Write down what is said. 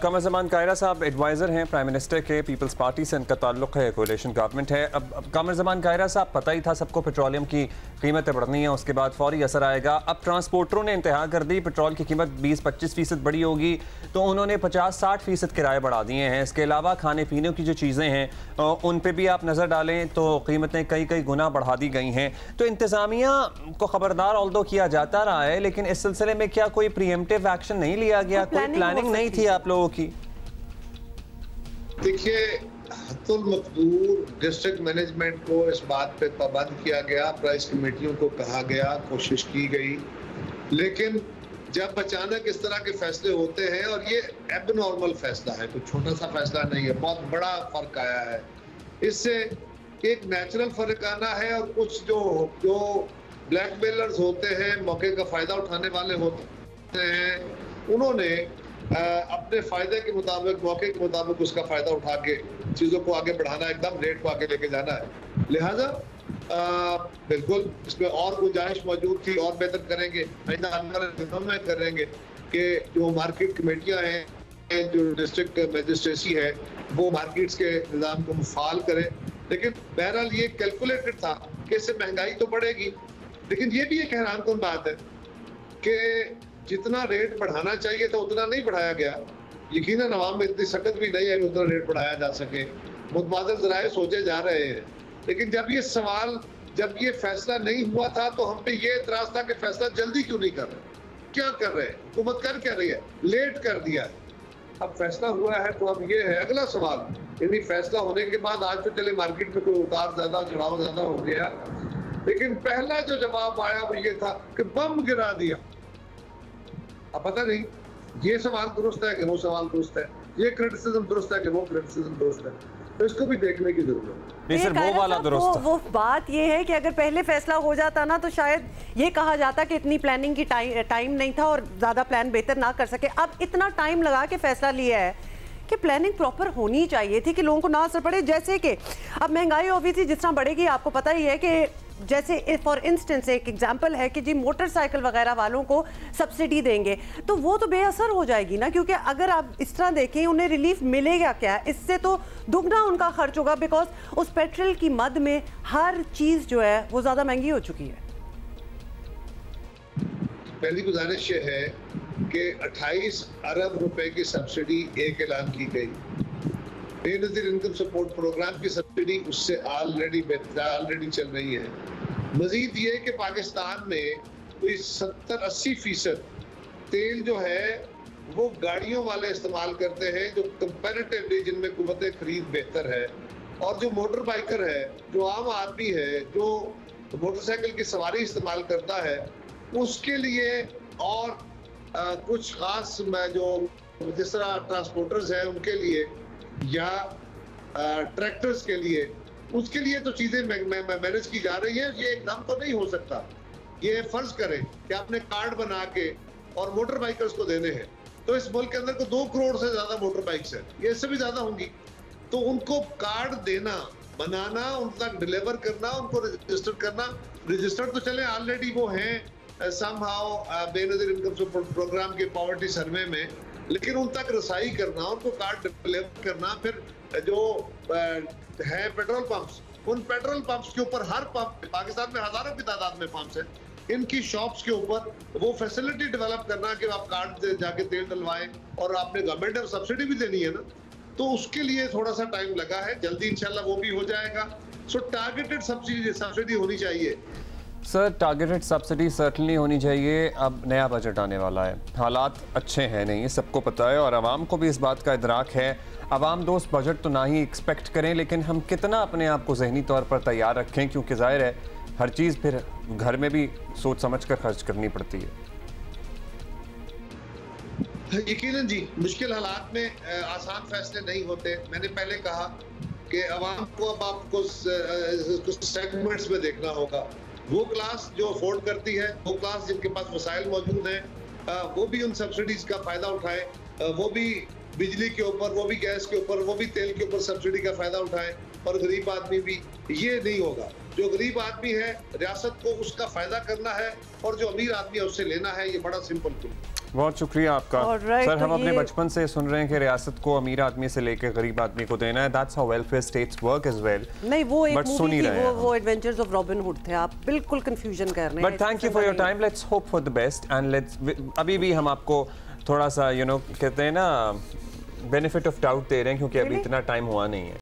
कमर ज़मान कायरा साहब एडवाइज़र हैं prime minister के, पीपल्स पार्टी से इनका ताल्लुक़ है, कोalition गवर्नमेंट है। अब कमर ज़मान कायरा साहब, पता ही था सबको पेट्रोलियम की कीमतें बढ़नी है, उसके बाद फौरी असर आएगा। अब ट्रांसपोर्टरों ने इंतहा कर दी, पेट्रोल की कीमत 20-25% बढ़ी होगी, तो उन्होंने 50-60% किराए बढ़ा दिए हैं। इसके अलावा खाने पीने की जो चीज़ें हैं उन पर भी आप नज़र डालें तो कीमतें कई गुना बढ़ा दी गई हैं। तो इंतज़ामिया को खबरदार ऑल्दो किया जाता रहा है, लेकिन इस सिलसिले में क्या कोई प्रीएम्प्टिव एक्शन नहीं लिया गया? कोई प्लानिंग नहीं थी आप लोगों की? देखिए, हत्तुल मकदूर डिस्ट्रिक्ट मैनेजमेंट को इस बात पे पाबंद किया गया, प्राइस कमेटियों को कहा गया, कोशिश की गई, लेकिन जब अचानक इस तरह के फैसले होते हैं, और ये एबनॉर्मल फैसला है, कोई छोटा सा फैसला नहीं है, बहुत बड़ा फर्क आया है। इससे एक नेचुरल फर्क आना है, और कुछ जो ब्लैकमेलर्स होते हैं, मौके का फायदा उठाने वाले होते हैं, उन्होंने अपने फायदे के मुताबिक, मौके के मुताबिक उसका फायदा उठा के चीजों को आगे बढ़ाना, एकदम रेट को आगे लेके जाना है। लिहाजा बिल्कुल इसमें और गुंजाइश मौजूद थी, और बेहतर करेंगे, आइंदा आने वाले दिनों में करेंगे कि जो मार्केट कमेटियां हैं, जो डिस्ट्रिक्ट मजिस्ट्रेसी है, वो मार्केट्स के निज़ाम को मुफाल करें। लेकिन बहरहाल ये कैलकुलेटेड था कि इससे महंगाई तो बढ़ेगी, लेकिन ये भी एक हैरानकुन बात है कि जितना रेट बढ़ाना चाहिए था उतना नहीं बढ़ाया गया। यकीनन अवाम में इतनी सकत भी नहीं है कि उतना रेट बढ़ाया जा सके, मुतबादिल ज़राए सोचे जा रहे हैं। लेकिन जब ये फैसला नहीं हुआ था तो हम पे ये एतराज़ था कि फैसला जल्दी क्यों नहीं कर रहे, क्या कर रहे हैं, हुकूमत कर क्या रही है, लेट कर दिया है। अब फैसला हुआ है तो अब ये है अगला सवाल, यदि फैसला होने के बाद आज तो चले मार्केट में कोई उतार ज़्यादा चढ़ाव ज़्यादा हो गया, लेकिन पहला जो जवाब आया वो ये था कि बम गिरा दिया। अब पता नहीं ये सवाल दुरुस्त है कि वो सवाल दुरुस्त है, ये क्रिटिसिज्म दुरुस्त है कि वो क्रिटिसिज्म दुरुस्त है, तो इसको भी देखने की जरूरत है। नहीं सर, वो वाला दुरुस्त वो बात ये है कि अगर पहले फैसला हो जाता ना तो शायद ये कहा जाता कि इतनी प्लानिंग की टाइम नहीं था और ज़्यादा प्लान बेहतर ना कर सके। अब इतना टाइम लगा के फैसला लिया है कि प्लानिंग प्रॉपर होनी चाहिए थी कि लोगों को ना असर पड़े। जैसे कि अब महंगाई ऑब्वियसली जिस तरह बढ़ेगी, आपको पता ही है कि जैसे फॉर इंस्टेंस एक एग्जांपल है कि जी मोटरसाइकिल वगैरह वालों को सब्सिडी देंगे, तो वो तो बेअसर हो जाएगी ना, क्योंकि अगर आप इस तरह देखें उन्हें रिलीफ मिलेगा क्या, इससे तो दुगना उनका खर्च होगा, बिकॉज उस पेट्रोल की मद में हर चीज़ जो है वो ज़्यादा महंगी हो चुकी है। पहली गुजारिश ये है कि 28 अरब रुपए की सब्सिडी एक ऐलान की गई, बेनज़ीर इनकम सपोर्ट प्रोग्राम की सब्सिडी उससे ऑलरेडी चल रही है। मजीद ये कि पाकिस्तान में कोई 70-80% तेल जो है वो गाड़ियों वाले इस्तेमाल करते हैं, जो कंपैरेटिवली जिनमें कुव्वत खरीद बेहतर है, और जो मोटर बाइकर है, जो आम आदमी है, जो मोटरसाइकिल की सवारी इस्तेमाल करता है, उसके लिए और कुछ खास जो जिस तरह ट्रांसपोर्टर्स हैं उनके लिए या ट्रैक्टर्स के लिए, उसके लिए तो चीजें मैनेज की जा रही है। ये एकदम तो नहीं हो सकता। ये फर्ज करें कि आपने कार्ड बना के और मोटर बाइकर्स को देने हैं, तो इस मुल्क के अंदर को 2 करोड़ से ज्यादा मोटर बाइक्स हैं, ये इससे भी ज्यादा होंगी, तो उनको कार्ड देना, बनाना, उन तक डिलीवर करना, उनको रजिस्टर करना, रजिस्टर्ड तो चले ऑलरेडी वो हैं somehow Benazir income support program के पॉवर्टी सर्वे में, लेकिन उन तक रसाई करना, उनको कार्ड डिलीवर करना, फिर जो है पेट्रोल पंप्स, उन पेट्रोल पंप्स के ऊपर, हर पंप, पाकिस्तान में हजारों की तादाद में पंप्स हैं, इनकी शॉप्स के ऊपर वो फैसिलिटी डेवलप करना कि आप कार्ड जाके तेल डलवाएं, और आपने गवर्नमेंट ने सब्सिडी भी देनी है ना, तो उसके लिए थोड़ा सा टाइम लगा है, जल्दी इंशाल्लाह वो भी हो जाएगा। सो टारगेटेड सब्सिडी होनी चाहिए सर, टारगेटेड सब्सिडी सर्टनली होनी चाहिए। अब नया बजट आने वाला है, हालात अच्छे हैं नहीं, सबको पता है, और आवाम को भी इस बात का इदराक है। आवाम दोस्त बजट तो ना ही एक्सपेक्ट करें, लेकिन हम कितना अपने आप को ज़हनी तौर पर तैयार रखें, क्योंकि ज़ाहिर है हर चीज़ फिर घर में भी सोच समझ कर खर्च करनी पड़ती है। यकीनन जी, मुश्किल हालात में आसान फैसले नहीं होते। मैंने पहले कहा कि आवाम को अब आपको कुछ सेगमेंट्स में देखना होगा। वो क्लास जो अफोर्ड करती है, वो क्लास जिनके पास वसाइल मौजूद हैं, वो भी उन सब्सिडीज का फायदा उठाए, वो भी बिजली के ऊपर, वो भी गैस के ऊपर, वो भी तेल के ऊपर सब्सिडी का फायदा उठाए, और गरीब आदमी भी। ये नहीं होगा। जो गरीब आदमी है, रियासत को उसका फायदा करना है, और जो अमीर आदमी है उससे लेना है। ये बड़ा सिंपल है। बहुत शुक्रिया आपका। Alright, सर, हम तो अपने ये- बचपन से सुन रहे हैं कि रियासत को अमीर आदमी से लेकर गरीब आदमी को देना है। That's how welfare states work as well. नहीं, वो एक But सुन मूवी ही थी, रहे हैं वो एडवेंचर्स ऑफ रॉबिन हुड थे। आप बिल्कुल कंफ्यूजन कर रहे हैं। But thank you for your time. Let's hope for the best and let's, अभी भी हम आपको थोड़ा सा कहते हैं ना, बेनिफिट ऑफ डाउट दे रहे हैं, क्योंकि अभी Really? इतना टाइम हुआ नहीं है।